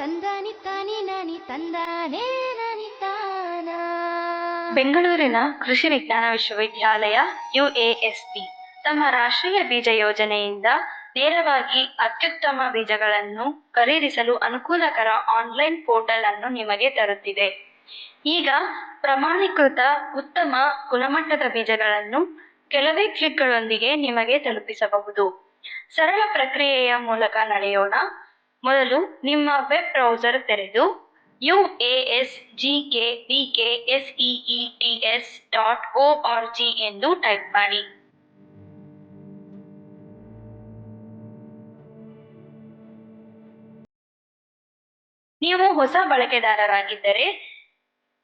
ತಂದಾನಿ ತಾನಿ ನಾನಿ ತಂದಾನೇ ನಾನಿ ತಾನ. ಬೆಂಗಳೂರಿನ ಕೃಷಿ ವಿಜ್ಞಾನ ವಿಶ್ವವಿದ್ಯಾಲಯ UASP ತಮ್ಮ ರಾಷ್ಟ್ರೀಯ ಬೀಜ ಯೋಜನೆಯಿಂದ ನೇರವಾಗಿ ಅತ್ಯುತ್ತಮ ಬೀಜಗಳನ್ನು ಖರೀದಿಸಲು ಅನುಕೂಲಕರ ಆನ್ಲೈನ್ ಪೋರ್ಟಲ್ ಅನ್ನು ನಿಮಗೆ ತರುತ್ತಿದೆ. ಈಗ ಪ್ರಮಾಣೀಕೃತ ಉತ್ತಮ ಗುಣಮಟ್ಟದ ಬೀಜಗಳನ್ನು ಕೆಲವೇ ಕ್ಲಿಕ್ಗಳೊಂದಿಗೆ ನಿಮಗೆ ತಲುಪಿಸಬಹುದು. ಸರಳ ಪ್ರಕ್ರಿಯೆಯ ಮೂಲಕ ನಡೆಯೋಣ. ಮೊದಲು ನಿಮ್ಮ ವೆಬ್ ಬ್ರೌಸರ್ ತೆರೆದು UASGKVKSEETS.org ಎಂದು ಟೈಪ್ ಮಾಡಿ. ನೀವು ಹೊಸ ಬಳಕೆದಾರರಾಗಿದ್ದರೆ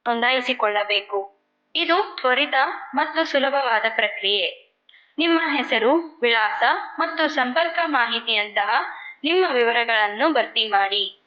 ನೋಂದಾಯಿಸಿಕೊಳ್ಳಬೇಕು. ಇದು ತ್ವರಿತ ಮತ್ತು ಸುಲಭವಾದ ಪ್ರಕ್ರಿಯೆ. ನಿಮ್ಮ ಹೆಸರು, ವಿಳಾಸ ಮತ್ತು ಸಂಪರ್ಕ ಮಾಹಿತಿಯಂತಹ ನಿಮ್ಮ ವಿವರಗಳನ್ನು ಭರ್ತಿ ಮಾಡಿ.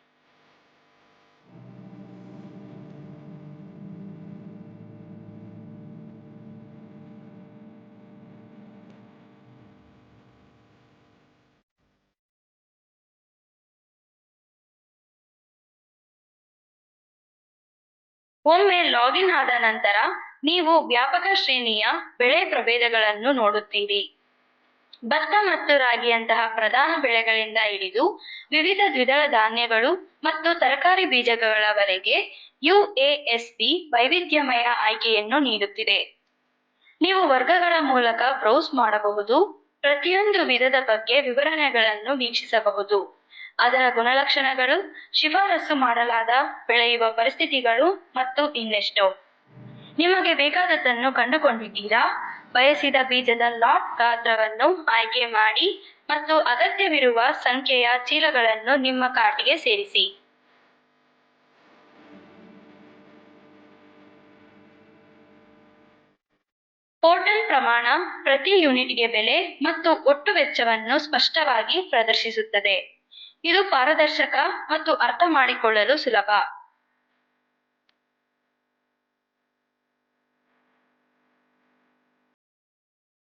ಒಮ್ಮೆ ಲಾಗಿನ್ ಆದ ನಂತರ ನೀವು ವ್ಯಾಪಕ ಶ್ರೇಣಿಯ ಬೆಳೆ ಪ್ರಭೇದಗಳನ್ನು ನೋಡುತ್ತೀರಿ. ಭತ್ತ ಮತ್ತು ರಾಗಿಯಂತಹ ಪ್ರಧಾನ ಬೆಳೆಗಳಿಂದ ಹಿಡಿದು ವಿವಿಧ ದ್ವಿದಳ ಧಾನ್ಯಗಳು ಮತ್ತು ತರಕಾರಿ ಬೀಜಗಳವರೆಗೆ UASP ವೈವಿಧ್ಯಮಯ ಆಯ್ಕೆಯನ್ನು ನೀಡುತ್ತಿದೆ. ನೀವು ವರ್ಗಗಳ ಮೂಲಕ ಬ್ರೌಸ್ ಮಾಡಬಹುದು, ಪ್ರತಿಯೊಂದು ವಿಧದ ಬಗ್ಗೆ ವಿವರಣೆಗಳನ್ನು ವೀಕ್ಷಿಸಬಹುದು, ಅದರ ಗುಣಲಕ್ಷಣಗಳು, ಶಿಫಾರಸು ಮಾಡಲಾದ ಬೆಳೆಯುವ ಪರಿಸ್ಥಿತಿಗಳು ಮತ್ತು ಇನ್ನೆಷ್ಟೋ. ನಿಮಗೆ ಬೇಕಾದದ್ದನ್ನು ಕಂಡುಕೊಂಡಿದ್ದೀರಾ? ಬಯಸಿದ ಬೀಜದ ಲಾಟ್ ಗಾತ್ರವನ್ನು ಆಯ್ಕೆ ಮಾಡಿ ಮತ್ತು ಅಗತ್ಯವಿರುವ ಸಂಖ್ಯೆಯ ಚೀಲಗಳನ್ನು ನಿಮ್ಮ ಕಾರ್ಟ್ಗೆ ಸೇರಿಸಿ. ಪೋರ್ಟಲ್ ಪ್ರಮಾಣ, ಪ್ರತಿ ಯೂನಿಟ್ಗೆ ಬೆಲೆ ಮತ್ತು ಒಟ್ಟು ವೆಚ್ಚವನ್ನು ಸ್ಪಷ್ಟವಾಗಿ ಪ್ರದರ್ಶಿಸುತ್ತದೆ. ಇದು ಪಾರದರ್ಶಕ ಮತ್ತು ಅರ್ಥ ಮಾಡಿಕೊಳ್ಳಲು ಸುಲಭ.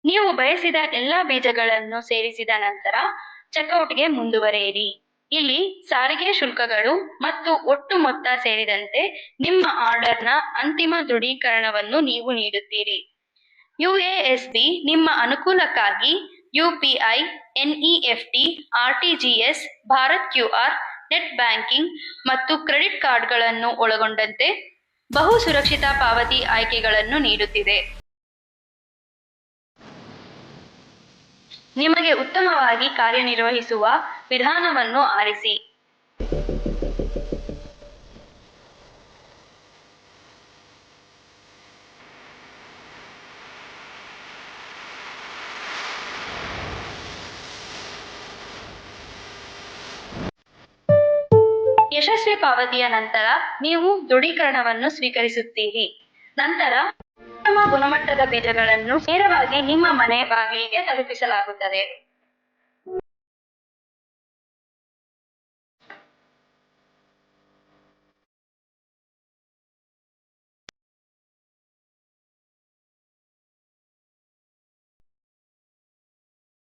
ನೀವು ಬಯಸಿದ ಎಲ್ಲ ಬೀಜಗಳನ್ನು ಸೇರಿಸಿದ ನಂತರ ಚೆಕ್ಔಟ್ಗೆ ಮುಂದುವರಿಯಿರಿ. ಇಲ್ಲಿ ಸಾರಿಗೆ ಶುಲ್ಕಗಳು ಮತ್ತು ಒಟ್ಟು ಮೊತ್ತ ಸೇರಿದಂತೆ ನಿಮ್ಮ ಆರ್ಡರ್ನ ಅಂತಿಮ ದೃಢೀಕರಣವನ್ನು ನೀವು ನೀಡುತ್ತೀರಿ. UASP ನಿಮ್ಮ ಅನುಕೂಲಕ್ಕಾಗಿ UPI, NEFT, RTGS, Bharat QR, net banking ಮತ್ತು ಕ್ರೆಡಿಟ್ ಕಾರ್ಡ್ಗಳನ್ನು ಒಳಗೊಂಡಂತೆ ಬಹು ಸುರಕ್ಷಿತ ಪಾವತಿ ಆಯ್ಕೆಗಳನ್ನು ನೀಡುತ್ತಿದೆ. ನಿಮಗೆ ಉತ್ತಮವಾಗಿ ಕಾರ್ಯನಿರ್ವಹಿಸುವ ವಿಧಾನವನ್ನು ಆರಿಸಿ. ಯಶಸ್ವಿ ಪಾವತಿಯ ನಂತರ ನೀವು ದೃಢೀಕರಣವನ್ನು ಸ್ವೀಕರಿಸುತ್ತೀರಿ. ನಂತರ ಉತ್ತಮ ಗುಣಮಟ್ಟದ ಬೀಜಗಳನ್ನು ನೇರವಾಗಿ ನಿಮ್ಮ ಮನೆ ಬಾಗಿಲಿಗೆ ತಲುಪಿಸಲಾಗುತ್ತದೆ.